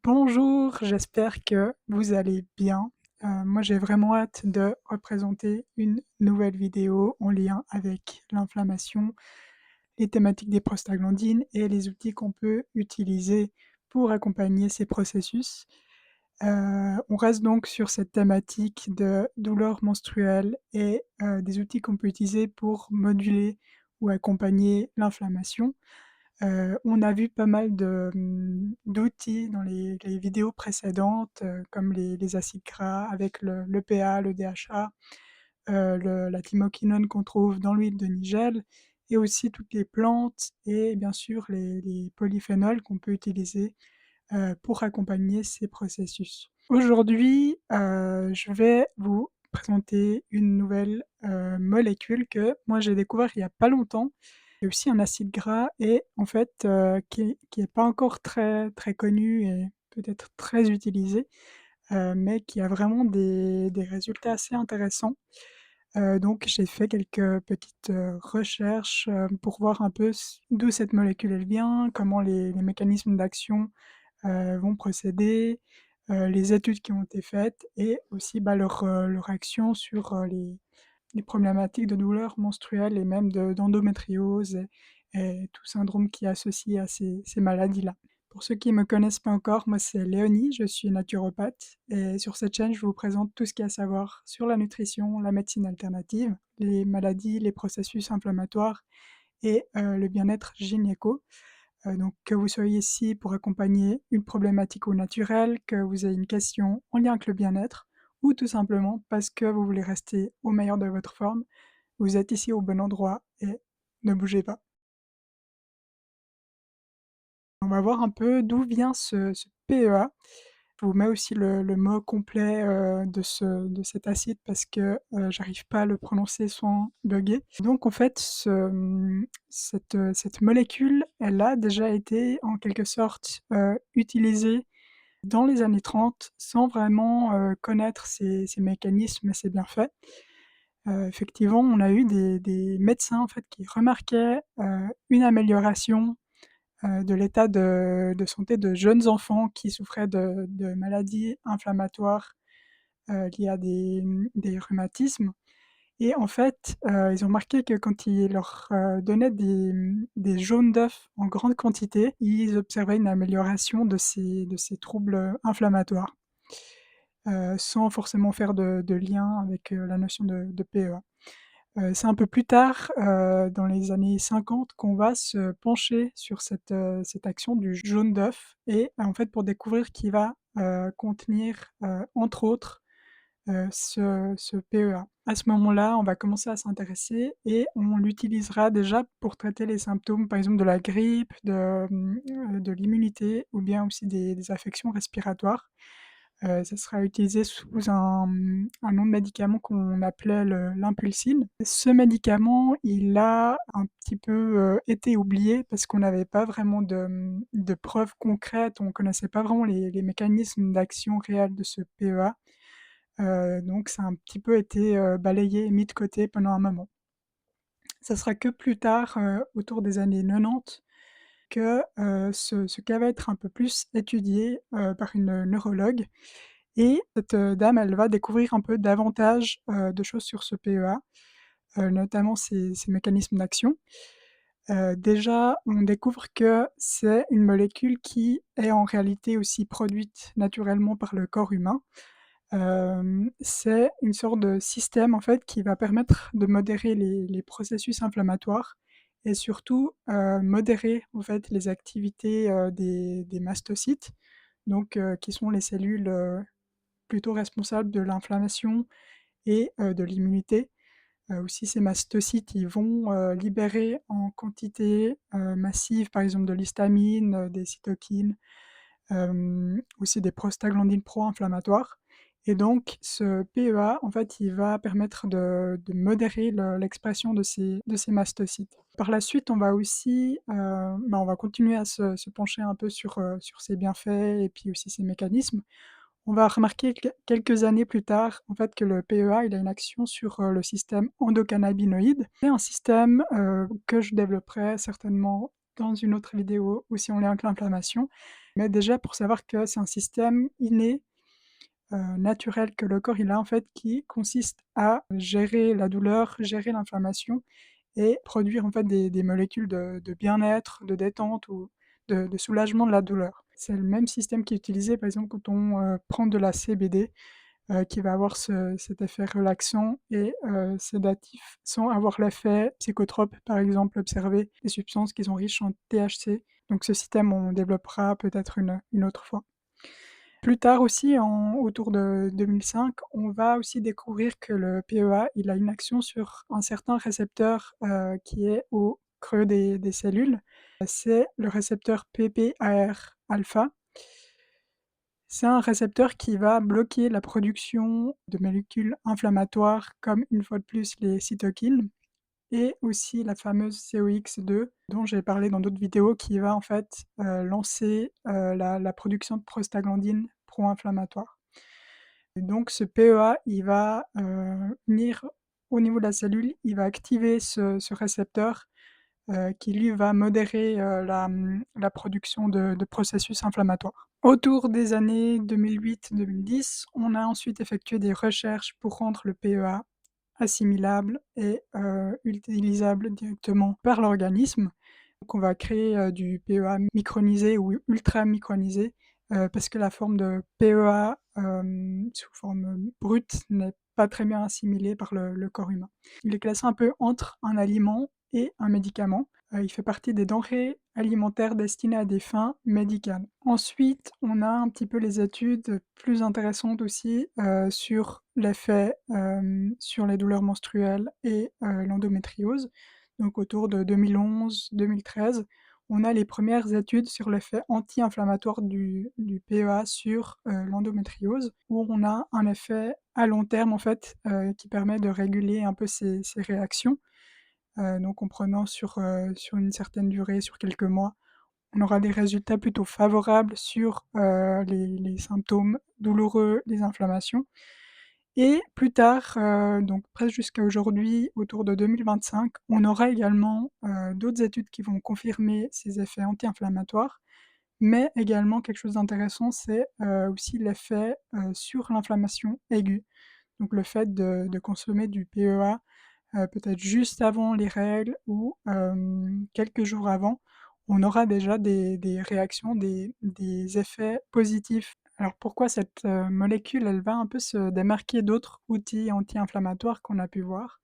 Bonjour, j'espère que vous allez bien. Moi, j'ai vraiment hâte de représenter une nouvelle vidéo en lien avec l'inflammation, les thématiques des prostaglandines et les outils qu'on peut utiliser pour accompagner ces processus. On reste donc sur cette thématique de douleurs menstruelles et des outils qu'on peut utiliser pour moduler ou accompagner l'inflammation. On a vu pas mal d'outils dans les vidéos précédentes, comme les acides gras avec le l'EPA, le DHA, la thymoquinone qu'on trouve dans l'huile de nigel et aussi toutes les plantes et bien sûr les polyphénols qu'on peut utiliser, pour accompagner ces processus. Aujourd'hui, je vais vous présenter une nouvelle, molécule que moi j'ai découvert il y a pas longtemps. C'est aussi un acide gras et en fait, qui est pas encore très connu et peut-être très utilisé, mais qui a vraiment des résultats assez intéressants. Donc j'ai fait quelques petites, recherches, pour voir un peu d'où cette molécule elle vient, comment les mécanismes d'action vont procéder, les études qui ont été faites et aussi, bah, leur action sur, les problématiques de douleurs menstruelles et même d'endométriose et tout syndrome qui est associé à ces maladies-là. Pour ceux qui ne me connaissent pas encore, moi c'est Léonie, je suis naturopathe et sur cette chaîne, je vous présente tout ce qu'il y a à savoir sur la nutrition, la médecine alternative, les maladies, les processus inflammatoires et le bien-être gynéco. Donc que vous soyez ici pour accompagner une problématique au naturel, que vous ayez une question en lien avec le bien-être ou tout simplement parce que vous voulez rester au meilleur de votre forme, vous êtes ici au bon endroit et ne bougez pas. On va voir un peu d'où vient ce PEA. Je vous mets aussi le mot complet, de cet acide parce que, j'arrive pas à le prononcer sans bugger. Donc en fait cette molécule, elle a déjà été en quelque sorte, utilisée dans les années 30 sans vraiment, connaître ses mécanismes et ses bienfaits. Effectivement, on a eu des médecins en fait qui remarquaient, une amélioration de l'état de santé de jeunes enfants qui souffraient de maladies inflammatoires, liées à des rhumatismes et en fait, ils ont remarqué que quand ils leur, donnaient des jaunes d'œufs en grande quantité, ils observaient une amélioration de ces troubles, inflammatoires, sans forcément faire de lien avec, la notion de PEA. C'est un peu plus tard, dans les années 50 qu'on va se pencher sur cette action du jaune d'œuf et en fait pour découvrir qu'il va, contenir, entre autres, ce PEA. À ce moment-là, on va commencer à s'intéresser et on l'utilisera déjà pour traiter les symptômes, par exemple de la grippe, de l'immunité ou bien aussi des affections respiratoires. Ça sera utilisé sous un nom de médicament qu'on appelait l'impulsine. Ce médicament, il a un petit peu, été oublié parce qu'on n'avait pas vraiment de preuves concrètes, on ne connaissait pas vraiment les mécanismes d'action réels de ce PEA. Donc ça a un petit peu été, balayé et mis de côté pendant un moment. Ça sera que plus tard, autour des années 90 que, ce cas va être un peu plus étudié, par une neurologue et cette, dame, elle va découvrir un peu davantage, de choses sur ce PEA, notamment ses mécanismes d'action. Déjà, on découvre que c'est une molécule qui est en réalité aussi produite naturellement par le corps humain. C'est une sorte de système, en fait, qui va permettre de modérer les processus inflammatoires et surtout, modérer, en fait, les activités, des mastocytes, donc qui sont les cellules, plutôt responsables de l'inflammation et de l'immunité. Aussi ces mastocytes, ils vont, libérer en quantité, massive, par exemple de l'histamine, des cytokines, aussi des prostaglandines pro-inflammatoires et donc ce PEA, en fait, il va permettre de modérer l'expression de ces mastocytes. Par la suite, on va aussi, on va continuer à se pencher un peu sur ses bienfaits et puis aussi ses mécanismes. On va remarquer quelques années plus tard, en fait, que le PEA, il a une action sur, le système endocannabinoïde. C'est un système, que je développerai certainement dans une autre vidéo aussi en lien avec l'inflammation. Mais déjà pour savoir que c'est un système inné, naturel que le corps il a en fait, qui consiste à gérer la douleur, gérer l'inflammation et produire en fait des molécules de bien-être, de détente ou de soulagement de la douleur. C'est le même système qui est utilisé par exemple quand on, prend de la CBD, qui va avoir cet effet relaxant et sédatif, sans avoir l'effet psychotrope, par exemple, observé des substances qui sont riches en THC. Donc ce système, on développera peut-être une autre fois. Plus tard aussi, autour de 2005, on va aussi découvrir que le PEA, il a une action sur un certain récepteur, qui est au creux des cellules. C'est le récepteur PPAR alpha. C'est un récepteur qui va bloquer la production de molécules inflammatoires comme, une fois de plus, les cytokines et aussi la fameuse COX-2 dont j'ai parlé dans d'autres vidéos qui va en fait, lancer, la production de prostaglandines pro-inflammatoires. Et donc ce PEA, il va, venir au niveau de la cellule, il va activer ce récepteur, qui lui va modérer, la production de processus inflammatoires. Autour des années 2008-2010, on a ensuite effectué des recherches pour rendre le PEA assimilable et utilisable directement par l'organisme. Donc on va créer, du PEA micronisé ou ultra micronisé, parce que la forme de PEA, sous forme brute n'est pas très bien assimilée par le corps humain. Il est classé un peu entre un aliment et un médicament. Il fait partie des denrées alimentaires destinées à des fins médicales. Ensuite, on a un petit peu les études plus intéressantes aussi, sur l'effet, sur les douleurs menstruelles et l'endométriose. Donc autour de 2011-2013, on a les premières études sur l'effet anti-inflammatoire du PEA sur, l'endométriose, où on a un effet à long terme en fait, qui permet de réguler un peu ces réactions. Donc en prenant sur une certaine durée, sur quelques mois, on aura des résultats plutôt favorables sur, les symptômes douloureux, les inflammations et plus tard, donc presque jusqu'à aujourd'hui, autour de 2025, on aura également, d'autres études qui vont confirmer ces effets anti-inflammatoires, mais également quelque chose d'intéressant, c'est, aussi l'effet, sur l'inflammation aiguë. Donc le fait de consommer du PEA, peut-être juste avant les règles ou quelques jours avant, on aura déjà des réactions, des effets positifs. Alors pourquoi cette, molécule, elle va un peu se démarquer d'autres outils anti-inflammatoires qu'on a pu voir?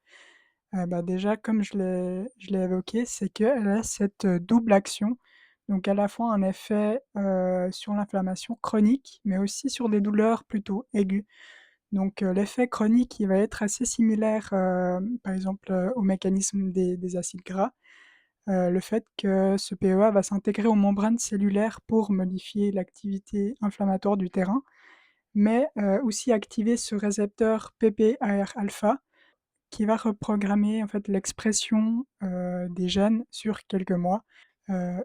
Bah, déjà comme je l'ai évoqué, c'est qu'elle a cette, double action, donc à la fois un effet, sur l'inflammation chronique, mais aussi sur des douleurs plutôt aiguës. Donc l'effet chronique, il va être assez similaire, par exemple, au mécanisme des acides gras. Le fait que ce PEA va s'intégrer aux membranes cellulaires pour modifier l'activité inflammatoire du terrain, mais aussi activer ce récepteur PPAR alpha qui va reprogrammer en fait l'expression, des gènes sur quelques mois.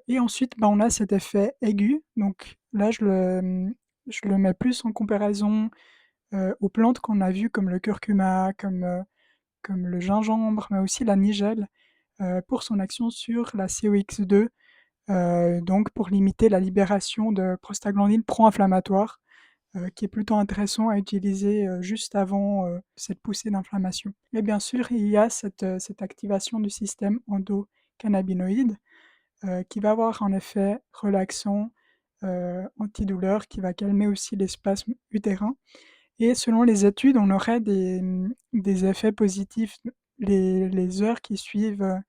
Et ensuite, bah, on a cet effet aigu, donc là je le mets plus en comparaison aux plantes qu'on a vues comme le curcuma, comme le gingembre, mais aussi la nigelle, pour son action sur la COX-2, donc pour limiter la libération de prostaglandines pro-inflammatoires, qui est plutôt intéressant à utiliser, juste avant, cette poussée d'inflammation. Et bien sûr, il y a cette activation du système endocannabinoïde, qui va avoir un effet relaxant, antidouleur, qui va calmer aussi les spasmes utérins. Et selon les études, on aurait des effets positifs les heures qui suivent,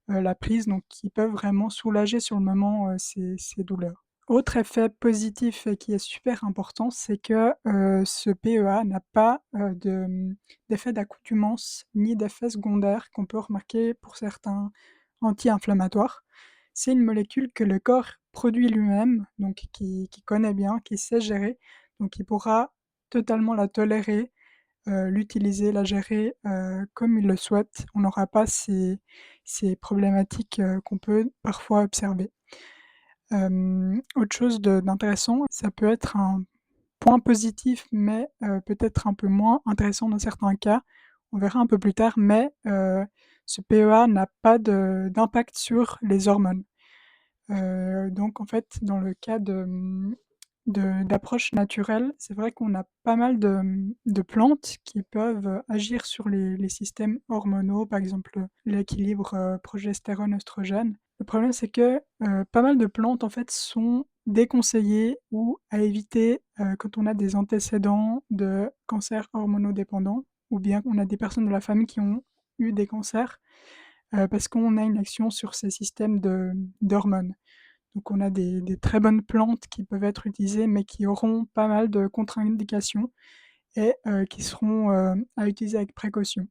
la prise, donc qui peuvent vraiment soulager sur le moment, ces douleurs. Autre effet positif et qui est super important, c'est que, ce PEA n'a pas, d'effet d'accoutumance ni d'effet secondaire qu'on peut remarquer pour certains anti-inflammatoires. C'est une molécule que le corps produit lui-même, donc qui connaît bien, qui sait gérer, donc il pourra totalement la tolérer, l'utiliser, la gérer, comme il le souhaite. On n'aura pas ces problématiques, qu'on peut parfois observer. Autre chose d'intéressant, ça peut être un point positif, mais peut-être un peu moins intéressant dans certains cas. On verra un peu plus tard, mais ce PEA n'a pas d'impact sur les hormones. Donc en fait, dans le cas d'approche naturelle, c'est vrai qu'on a pas mal de plantes qui peuvent, agir sur les systèmes hormonaux, par exemple, l'équilibre, progestérone-œstrogène. Le problème, c'est que, pas mal de plantes, en fait, sont déconseillées ou à éviter, quand on a des antécédents de cancers hormonodépendants ou bien qu'on a des personnes de la famille qui ont eu des cancers, parce qu'on a une action sur ces systèmes d'hormones. Donc on a des très bonnes plantes qui peuvent être utilisées, mais qui auront pas mal de contre-indications et qui seront, à utiliser avec précaution.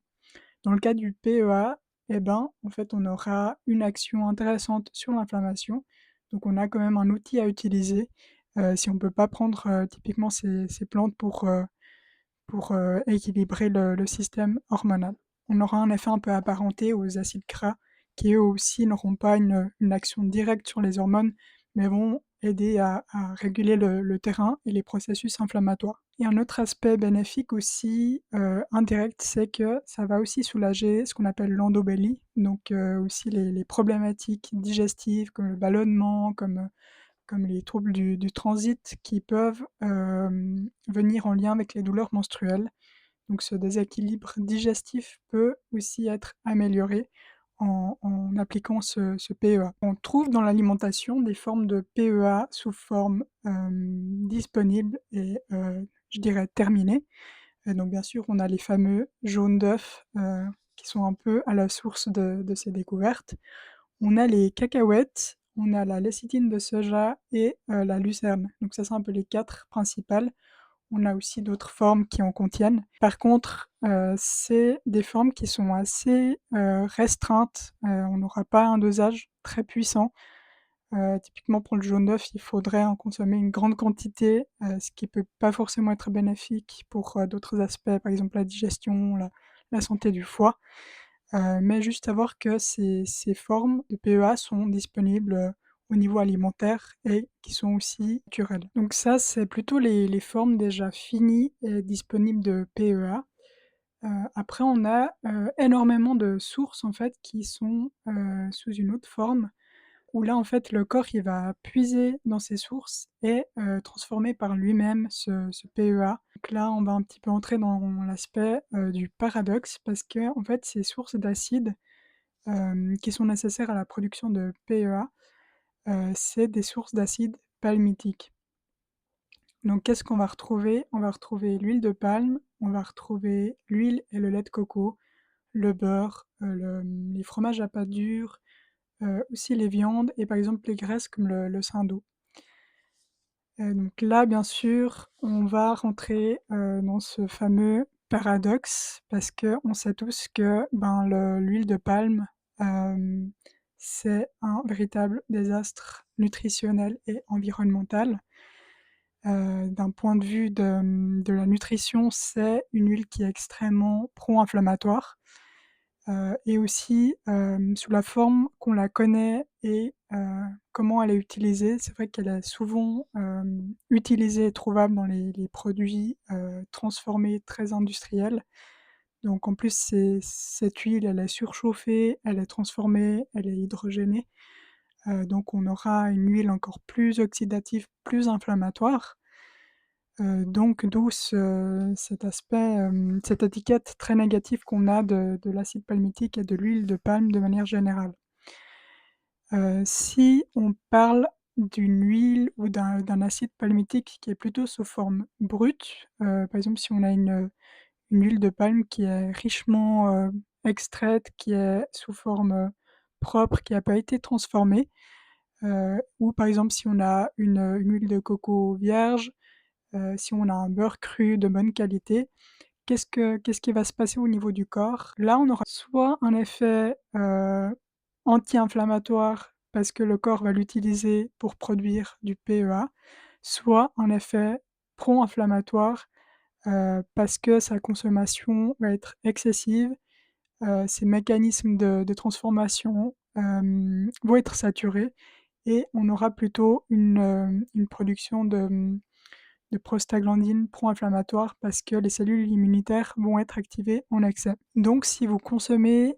Dans le cas du PEA, eh ben, en fait, on aura une action intéressante sur l'inflammation, donc on a quand même un outil à utiliser, si on ne peut pas prendre, typiquement ces plantes pour, équilibrer le système hormonal. On aura un effet un peu apparenté aux acides gras qui eux aussi n'auront pas une action directe sur les hormones, mais vont aider à réguler le terrain et les processus inflammatoires. Et un autre aspect bénéfique aussi, indirect, c'est que ça va aussi soulager ce qu'on appelle l'endobelly, donc aussi les problématiques digestives comme le ballonnement, comme les troubles du transit qui peuvent, venir en lien avec les douleurs menstruelles. Donc ce déséquilibre digestif peut aussi être amélioré en appliquant ce PEA. On trouve dans l'alimentation des formes de PEA sous forme, disponible et je dirais terminée. Donc bien sûr, on a les fameux jaunes d'œufs, qui sont un peu à la source de ces découvertes. On a les cacahuètes, on a la lécithine de soja et la lucerne. Donc ça, c'est un peu les 4 principales. On a aussi d'autres formes qui en contiennent. Par contre, c'est des formes qui sont assez, restreintes, on n'aura pas un dosage très puissant. Typiquement pour le jaune d'œuf, il faudrait en consommer une grande quantité, ce qui peut pas forcément être bénéfique pour, d'autres aspects, par exemple la digestion, la santé du foie. Mais juste savoir que ces formes de PEA sont disponibles, au niveau alimentaire et qui sont aussi naturelles. Donc ça, c'est plutôt les formes déjà finies et disponibles de PEA. Après on a, énormément de sources en fait qui sont, sous une autre forme, où là en fait le corps il va puiser dans ces sources et transformer par lui-même ce PEA. Donc là on va un petit peu entrer dans l'aspect, du paradoxe parce que en fait ces sources d'acides, qui sont nécessaires à la production de PEA, c'est des sources d'acide palmitique. Donc qu'est-ce qu'on va retrouver? On va retrouver l'huile de palme, on va retrouver l'huile et le lait de coco, le beurre, les fromages à pâte dure, aussi les viandes et par exemple les graisses comme le sein-d'eau. Donc là, bien sûr, on va rentrer, dans ce fameux paradoxe parce qu'on sait tous que, ben, l'huile de palme, hem, c'est un véritable désastre nutritionnel et environnemental. D'un point de vue de la nutrition, c'est une huile qui est extrêmement pro-inflammatoire. Et aussi, sous la forme qu'on la connaît et comment elle est utilisée. C'est vrai qu'elle est souvent, utilisée et trouvable dans les produits, transformés très industriels. Donc en plus, cette huile, elle est surchauffée, elle est transformée, elle est hydrogénée, donc on aura une huile encore plus oxydative, plus inflammatoire. Donc d'où cet aspect, cette étiquette très négative qu'on a de l'acide palmitique et de l'huile de palme de manière générale. Si on parle d'une huile ou d'un acide palmitique qui est plutôt sous forme brute, par exemple si on a une huile de palme qui est richement, extraite, qui est sous forme, propre, qui a pas été transformée, ou par exemple si on a une huile de coco vierge, si on a un beurre cru de bonne qualité, qu'est-ce qui va se passer au niveau du corps? Là, on aura soit un effet, anti-inflammatoire parce que le corps va l'utiliser pour produire du PEA, soit un effet pro-inflammatoire, parce que sa consommation va être excessive, ses mécanismes de transformation, vont être saturés et on aura plutôt une production de prostaglandines pro-inflammatoires parce que les cellules immunitaires vont être activées en excès. Donc si vous consommez,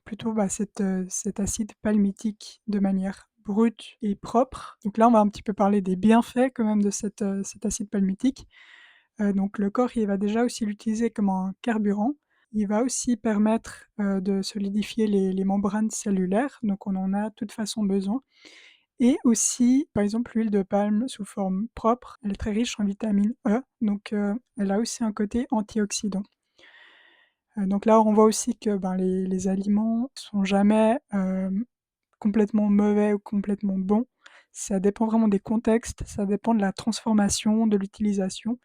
plutôt, cet acide palmitique de manière brut et propre. Donc là, on va un petit peu parler des bienfaits quand même de cet acide palmitique. Donc le corps, il va déjà aussi l'utiliser comme un carburant. Il va aussi permettre, de solidifier les membranes cellulaires, donc on en a de toute façon besoin. Et aussi, par exemple, l'huile de palme sous forme propre, elle est très riche en vitamine E, donc elle a aussi un côté antioxydant. Donc là, on voit aussi que, ben, les aliments sont jamais, complètement mauvais ou complètement bons. Ça dépend vraiment des contextes, ça dépend de la transformation, de l'utilisation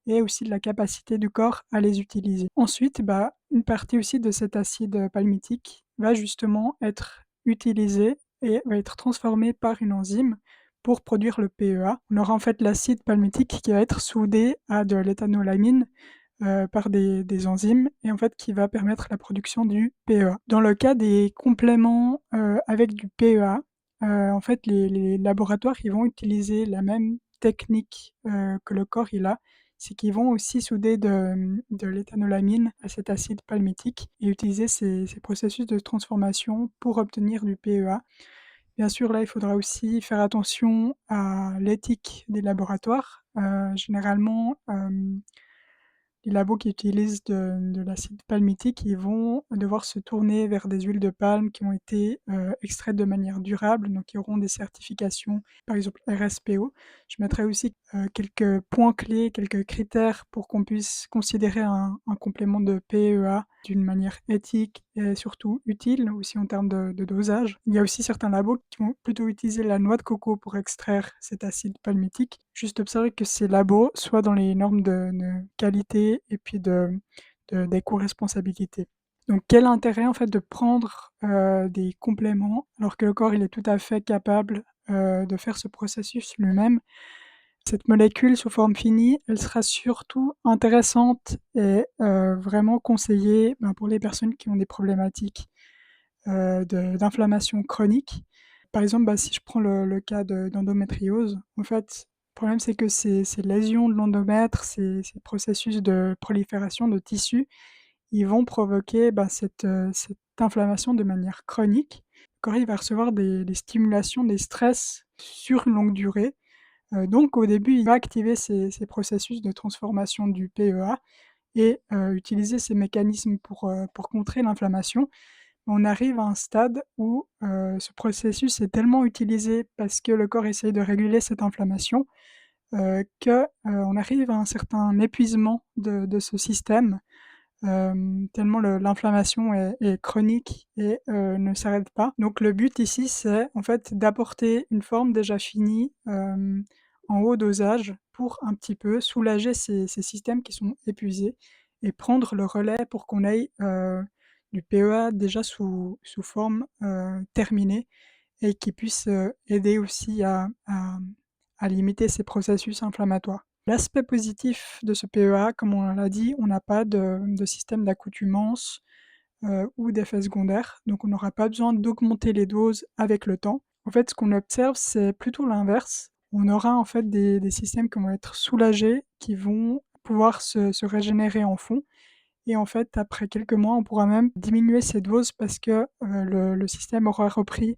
et aussi de la capacité du corps à les utiliser. Ensuite, bah, une partie aussi de cet acide, palmitique va justement être utilisée et va être transformée par une enzyme pour produire le PEA. On aura en fait l'acide palmitique qui va être soudé à de l'éthanolamine par des enzymes et en fait qui va permettre la production du PEA. Dans le cas des compléments, avec du PEA, en fait les laboratoires ils vont utiliser la même technique, que le corps il a. C'est qu'ils vont aussi souder de l'éthanolamine à cet acide palmitique et utiliser ces processus de transformation pour obtenir du PEA. Bien sûr, là, il faudra aussi faire attention à l'éthique des laboratoires. Généralement, les labos qui utilisent de l'acide palmitique, ils vont devoir se tourner vers des huiles de palme qui ont été, extraites de manière durable, donc qui auront des certifications, par exemple RSPO. Je mettrai aussi, quelques points clés, quelques critères pour qu'on puisse considérer un complément de PEA d'une manière éthique et surtout utile, aussi en termes de dosage. Il y a aussi certains labos qui vont plutôt utiliser la noix de coco pour extraire cet acide palmitique. Juste observer que ces labos soient dans les normes de qualité et puis d'éco-responsabilité. Donc quel intérêt en fait de prendre, des compléments alors que le corps il est tout à fait capable, de faire ce processus lui-même? Cette molécule sous forme finie, elle sera surtout intéressante et vraiment conseillée, ben, pour les personnes qui ont des problématiques, d'inflammation chronique. Par exemple, bah, si je prends le cas d'endométriose, en fait, le problème c'est que ces lésions de l'endomètre, ces processus de prolifération de tissus, ils vont provoquer, bah, cette inflammation de manière chronique. Le corps il va recevoir des stimulations, des stress sur une longue durée. Donc au début, il va activer ces processus de transformation du PEA et utiliser ces mécanismes pour contrer l'inflammation. On arrive à un stade où, ce processus est tellement utilisé parce que le corps essaye de réguler cette inflammation, on arrive à un certain épuisement de ce système, tellement l'inflammation est chronique et ne s'arrête pas. Donc le but ici, c'est en fait d'apporter une forme déjà finie, en haut dosage pour un petit peu soulager ces systèmes qui sont épuisés et prendre le relais pour qu'on ait, du PEA déjà sous forme, terminée et qui puisse, aider aussi à limiter ces processus inflammatoires. L'aspect positif de ce PEA, comme on l'a dit, on n'a pas de système d'accoutumance, ou d'effets secondaires, donc on n'aura pas besoin d'augmenter les doses avec le temps. En fait, ce qu'on observe, c'est plutôt l'inverse. On aura en fait des systèmes qui vont être soulagés, qui vont pouvoir se régénérer en fond et en fait, après quelques mois, on pourra même diminuer ces doses parce que, le système aura repris,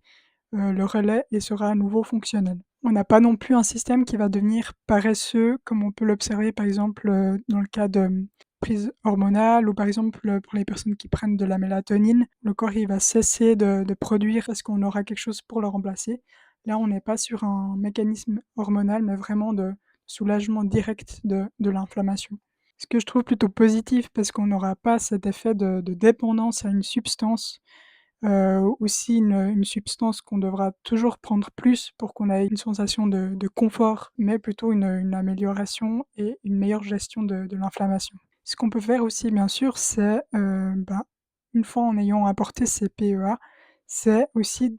le relais et sera à nouveau fonctionnel. On n'a pas non plus un système qui va devenir paresseux comme on peut l'observer par exemple, dans le cas de, prise hormonale ou par exemple, pour les personnes qui prennent de la mélatonine. Le corps il va cesser de produire parce qu'on aura quelque chose pour le remplacer. Là, on n'est pas sur un mécanisme hormonal, mais vraiment de soulagement direct de l'inflammation. Ce que je trouve plutôt positif parce qu'on n'aura pas cet effet de dépendance à une substance. Aussi une substance qu'on devra toujours prendre plus pour qu'on ait une sensation de confort, mais plutôt une amélioration et une meilleure gestion de l'inflammation. Ce qu'on peut faire aussi bien sûr, c'est, bah, une fois en ayant apporté ces PEA, c'est aussi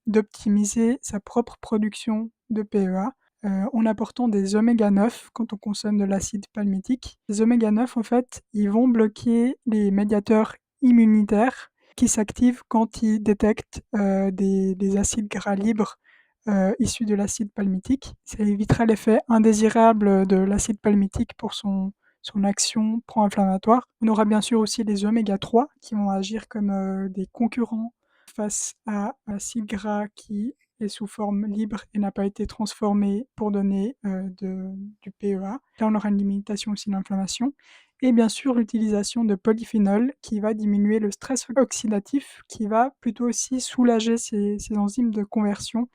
d'optimiser sa propre production de PEA, en apportant des oméga 9 quand on consomme de l'acide palmitique. Les oméga 9 en fait, ils vont bloquer les médiateurs immunitaires qui s'active quand il détecte, des acides gras libres, issus de l'acide palmitique. Ça évitera l'effet indésirable, de l'acide palmitique pour son action pro-inflammatoire. On aura bien sûr aussi les oméga 3 qui vont agir comme, des concurrents face à l'acide gras qui est sous forme libre et n'a pas été transformé pour donner, du PEA. Là, on aura une limitation aussi de l'inflammation et bien sûr l'utilisation de polyphénols qui va diminuer le stress oxydatif, qui va plutôt aussi soulager ces enzymes de conversion,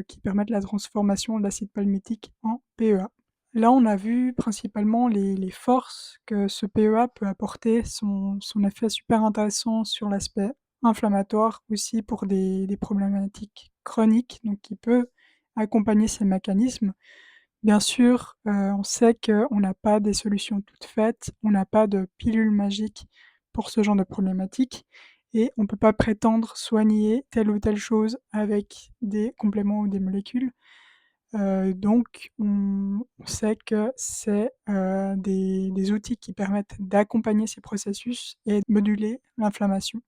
qui permettent la transformation de l'acide palmitique en PEA. Là, on a vu principalement les forces que ce PEA peut apporter, son effet super intéressant sur l'aspect inflammatoire, aussi pour des problématiques chroniques, donc qui peut accompagner ces mécanismes. Bien sûr, on sait qu'on n'a pas des solutions toutes faites, on n'a pas de pilule magique pour ce genre de problématique et on ne peut pas prétendre soigner telle ou telle chose avec des compléments ou des molécules. On sait que c'est, des outils qui permettent d'accompagner ces processus et de moduler l'inflammation.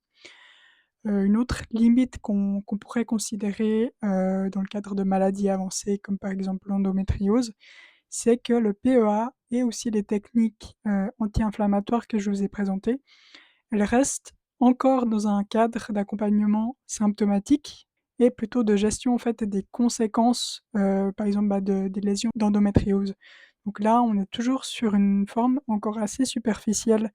Une autre limite qu'on pourrait considérer, dans le cadre de maladies avancées comme par exemple l'endométriose, c'est que le PEA et aussi les techniques, anti-inflammatoires que je vous ai présentées, elles restent encore dans un cadre d'accompagnement symptomatique et plutôt de gestion en fait des conséquences, par exemple, des lésions d'endométriose. Donc là, on est toujours sur une forme encore assez superficielle,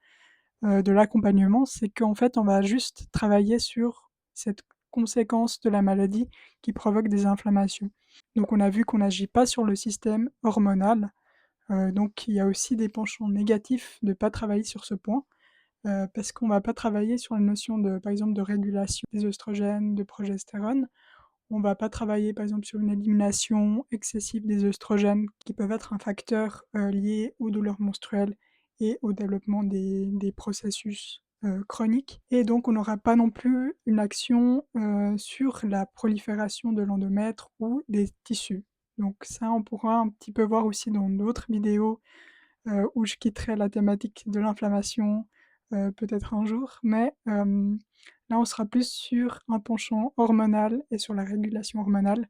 de l'accompagnement. C'est qu'en fait, on va juste travailler sur cette conséquence de la maladie qui provoque des inflammations. Donc on a vu qu'on n'agit pas sur le système hormonal, donc il y a aussi des penchants négatifs de ne pas travailler sur ce point, parce qu'on va pas travailler sur la notion de, par exemple, de régulation des œstrogènes, de progestérone. On va pas travailler, par exemple, sur une élimination excessive des œstrogènes qui peuvent être un facteur, lié aux douleurs menstruelles et au développement des processus, chroniques et donc on n'aura pas non plus une action, sur la prolifération de l'endomètre ou des tissus. Donc ça, on pourra un petit peu voir aussi dans d'autres vidéos, où je quitterai la thématique de l'inflammation, peut-être un jour, mais là, on sera plus sur un penchant hormonal et sur la régulation hormonale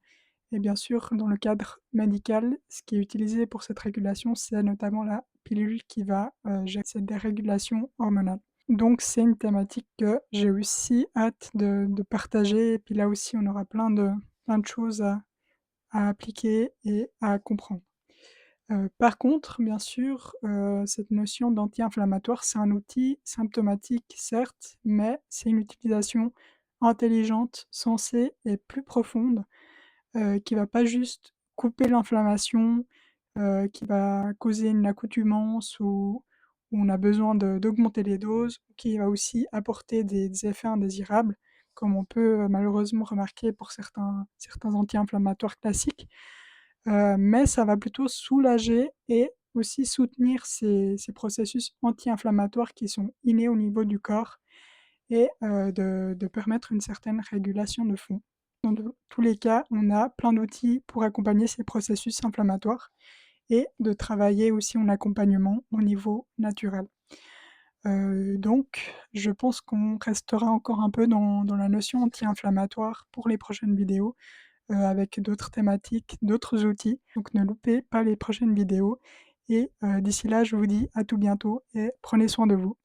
et bien sûr, dans le cadre médical, ce qui est utilisé pour cette régulation, c'est notamment la pilule qui va, gérer cette dérégulation hormonale. Donc c'est une thématique que j'ai aussi hâte de partager et puis là aussi, on aura plein de choses à appliquer et à comprendre. Par contre, bien sûr, cette notion d'anti-inflammatoire, c'est un outil symptomatique certes, mais c'est une utilisation intelligente, sensée et plus profonde, qui va pas juste couper l'inflammation, qui va causer une accoutumance ou on a besoin d'augmenter les doses, qui va aussi apporter des effets indésirables, comme on peut, malheureusement remarquer pour certains anti-inflammatoires classiques. Mais ça va plutôt soulager et aussi soutenir ces processus anti-inflammatoires qui sont innés au niveau du corps et de permettre une certaine régulation de fond. Dans tous les cas, on a plein d'outils pour accompagner ces processus inflammatoires et de travailler aussi en accompagnement au niveau naturel. Donc je pense qu'on restera encore un peu dans la notion anti-inflammatoire pour les prochaines vidéos, avec d'autres thématiques, d'autres outils. Donc ne loupez pas les prochaines vidéos et d'ici là, je vous dis à tout bientôt et prenez soin de vous.